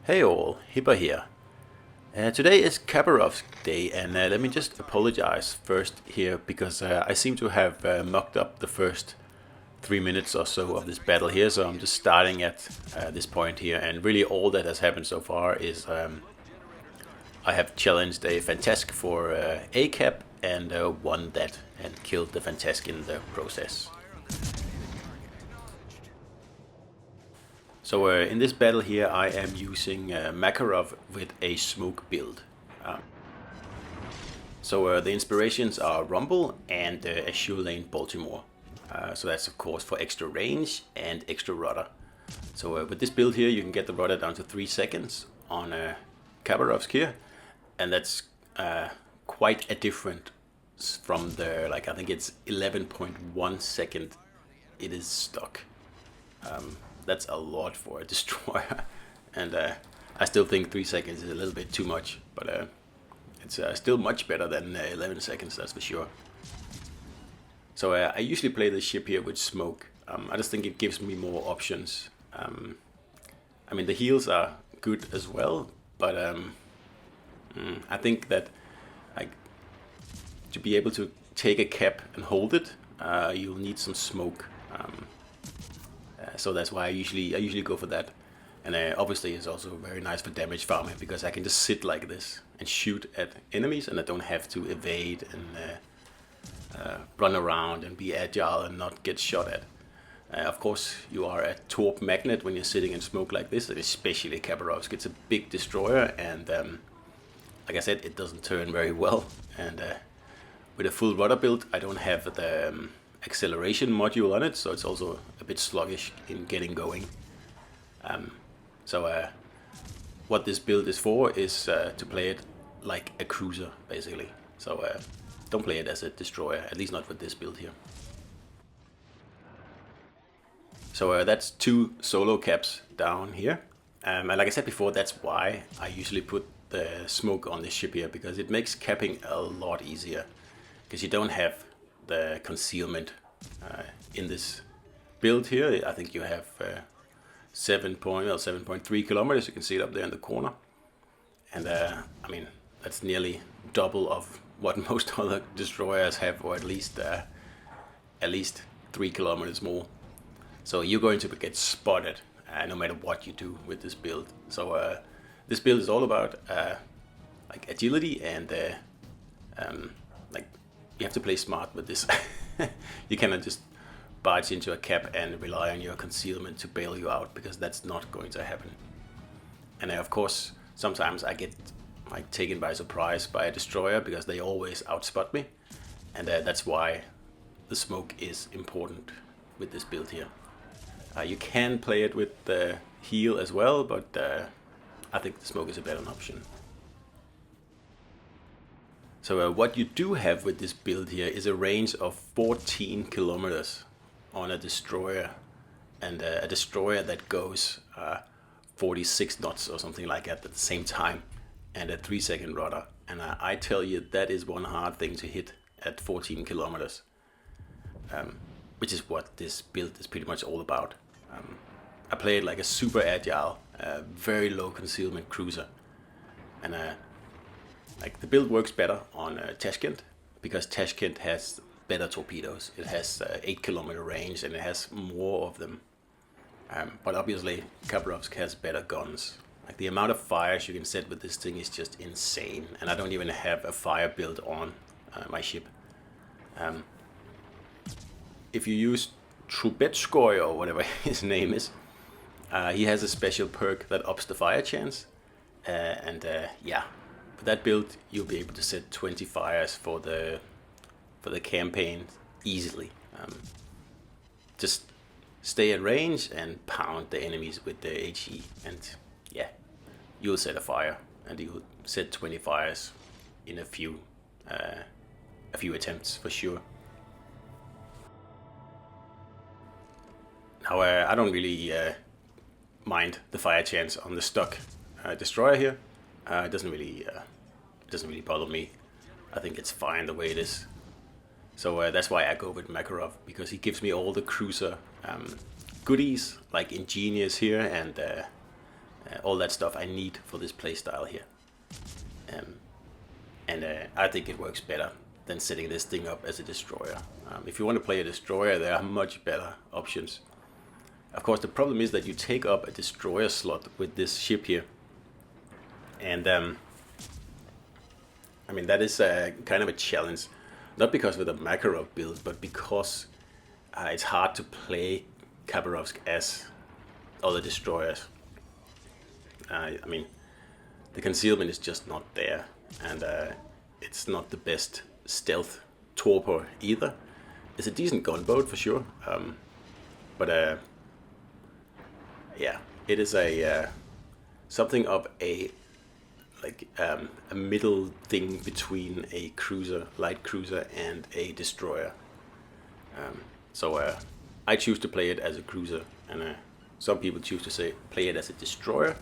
Hey all, Hipper here. Today is Khabarovsk Day, and let me just apologize first here because I seem to have mucked up the first 3 minutes or so of this battle here, so I'm just starting at this point here, and really all that has happened so far is I have challenged a Fantask for A cap and won that and killed the Fantask in the process. So in this battle here, I am using Makarov with a smoke build. So the inspirations are Rumble and Azure Lane Baltimore. So that's of course for extra range and extra rudder. So with this build here, you can get the rudder down to 3 seconds on Khabarovsk here, and that's quite a different from the I think it's 11.1 second it is stuck. That's a lot for a destroyer, and I still think 3 seconds is a little bit too much, but it's still much better than 11 seconds, that's for sure. So I usually play the ship here with smoke. I just think it gives me more options. I mean, the heals are good as well, but I think that to be able to take a cap and hold it, you'll need some smoke. So that's why I usually go for that. And obviously it's also very nice for damage farming because I can just sit like this and shoot at enemies, and I don't have to evade and run around and be agile and not get shot at. Of course, you are a torp magnet when you're sitting in smoke like this, especially Khabarovsk. It's a big destroyer, and like I said, it doesn't turn very well. And with a full rudder build, I don't have the acceleration module on it, so it's also a bit sluggish in getting going. So what this build is for is to play it like a cruiser, basically. So don't play it as a destroyer, at least not with this build here. So that's 2 solo caps down here. And like I said before, that's why I usually put the smoke on this ship here, because it makes capping a lot easier. Because you don't have the concealment in this build here. I think you have 7.3 kilometers. You can see it up there in the corner, and I mean that's nearly double of what most other destroyers have, or at least 3 kilometers more. So you're going to get spotted no matter what you do with this build. So this build is all about like agility and like you have to play smart with this. You cannot just barge into a cap and rely on your concealment to bail you out, because that's not going to happen. And of course, sometimes I get taken by surprise by a destroyer because they always outspot me, and that's why the smoke is important with this build here. You can play it with the heal as well, but I think the smoke is a better option. So what you do have with this build here is a range of 14 kilometers on a destroyer, and a destroyer that goes 46 knots or something like that at the same time, and a 3 second rudder. And I tell you, that is one hard thing to hit at 14 kilometers, which is what this build is pretty much all about. I play it like a super agile, very low concealment cruiser, and like the build works better on Tashkent, because Tashkent has better torpedoes. It has 8 kilometer range, and it has more of them. But obviously Khabarovsk has better guns. Like the amount of fires you can set with this thing is just insane, and I don't even have a fire build on my ship. If you use Trubetskoy or whatever his name is, he has a special perk that ups the fire chance, and yeah, for that build you'll be able to set 20 fires for the campaign easily. Just stay at range and pound the enemies with the HE, and yeah, you'll set a fire, and you'll set 20 fires in a few attempts for sure. Now I don't really mind the fire chance on the stock destroyer here. It doesn't really bother me. I think it's fine the way it is. So that's why I go with Makarov, because he gives me all the cruiser goodies like Ingenious here, and all that stuff I need for this playstyle here. And I think it works better than setting this thing up as a destroyer. If you want to play a destroyer, there are much better options. Of course, the problem is that you take up a destroyer slot with this ship here. And I mean, that is kind of a challenge. Not because of the Makarov build, but because it's hard to play Khabarovsk as other destroyers. I mean, the concealment is just not there, and it's not the best stealth torpor either. It's a decent gunboat for sure, but yeah, it is a something of a a middle thing between a cruiser, light cruiser, and a destroyer. So I choose to play it as a cruiser, and some people choose to play it as a destroyer.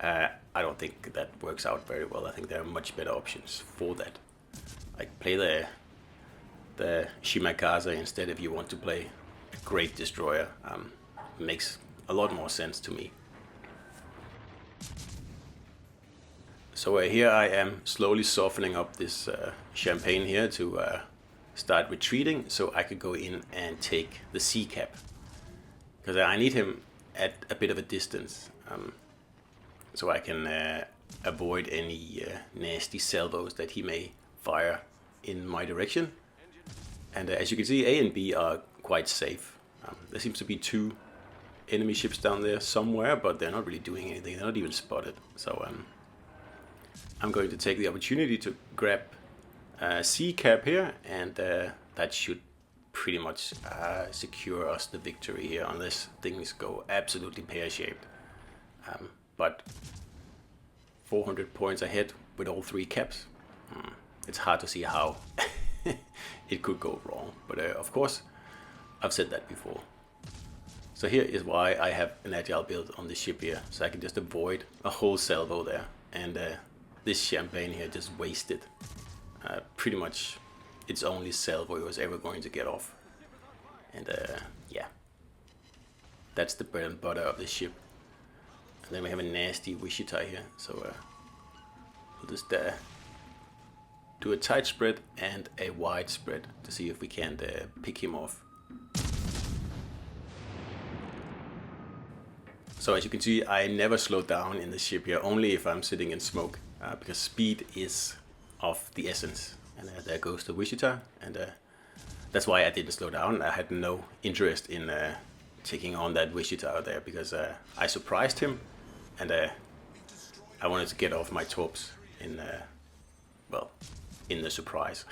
I don't think that works out very well. I think there are much better options for that. Like play the Shimakaze instead if you want to play a great destroyer. Makes a lot more sense to me. So here I am slowly softening up this champagne here to start retreating, so I could go in and take the sea cap, because I need him at a bit of a distance, so I can avoid any nasty salvos that he may fire in my direction. And as you can see, A and B are quite safe. There seems to be 2 enemy ships down there somewhere, but they're not really doing anything. They're not even spotted. So I'm going to take the opportunity to grab sea cap here, and that should pretty much secure us the victory here, unless things go absolutely pear-shaped. But 400 points ahead with all 3 caps, it's hard to see how it could go wrong. But of course, I've said that before. So here is why I have an agile build on this ship here, so I can just avoid a whole salvo there, and this champagne here just wasted pretty much its only salvo it was ever going to get off. And yeah, that's the bread and butter of this ship. And then we have a nasty Wichita here, so we'll just do a tight spread and a wide spread to see if we can pick him off. So as you can see, I never slow down in the ship here, only if I'm sitting in smoke, because speed is of the essence. And there goes the Wichita, and that's why I didn't slow down. I had no interest in taking on that Wichita there, because I surprised him, and I wanted to get off my torps in, well, in the surprise.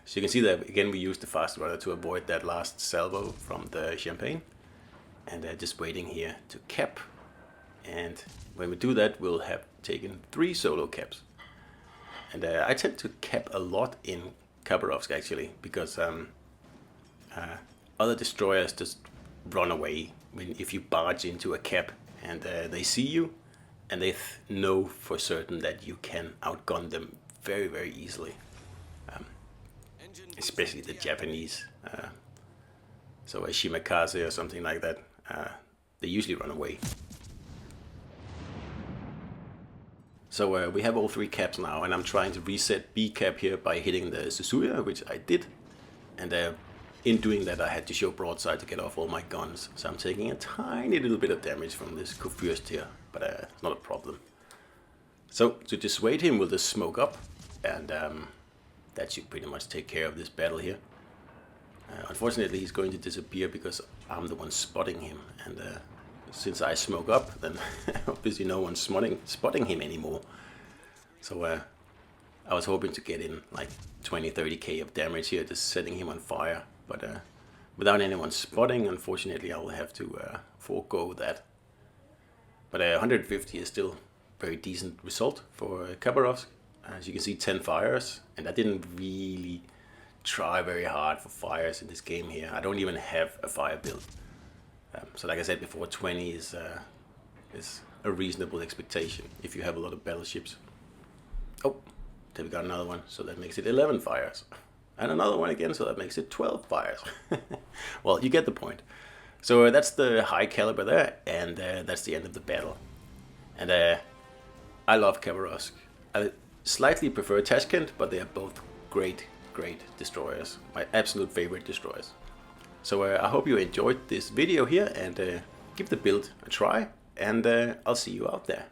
So you can see that again we used the fast runner to avoid that last salvo from the champagne, and just waiting here to cap. And when we do that, we'll have taken 3 solo caps. And I tend to cap a lot in Khabarovsk actually, because other destroyers just run away if you barge into a cap, and they see you, and they know for certain that you can outgun them very, very easily. Especially the Japanese. So a Shimakaze or something like that, they usually run away. So we have all 3 caps now, and I'm trying to reset B cap here by hitting the Suzuya, which I did. And in doing that, I had to show broadside to get off all my guns. So I'm taking a tiny little bit of damage from this Kurfürst here, but it's not a problem. So to dissuade him, we'll just smoke up, and that should pretty much take care of this battle here. Unfortunately, he's going to disappear because I'm the one spotting him, and since I smoke up, then obviously no one's spotting him anymore. So I was hoping to get in like 20-30k of damage here, just setting him on fire. But without anyone spotting, unfortunately, I will have to forego that. But 150 is still a very decent result for Khabarovsk. As you can see, 10 fires, and I didn't really try very hard for fires in this game here. I don't even have a fire build. So like I said before, 20 is a reasonable expectation if you have a lot of battleships. Oh, then we got another one, so that makes it 11 fires. And another one again, so that makes it 12 fires. Well, you get the point. So that's the high caliber there, and that's the end of the battle. And I love Khabarovsk. I slightly prefer Tashkent, but they are both great destroyers. My absolute favorite destroyers. So I hope you enjoyed this video here, and give the build a try, and I'll see you out there.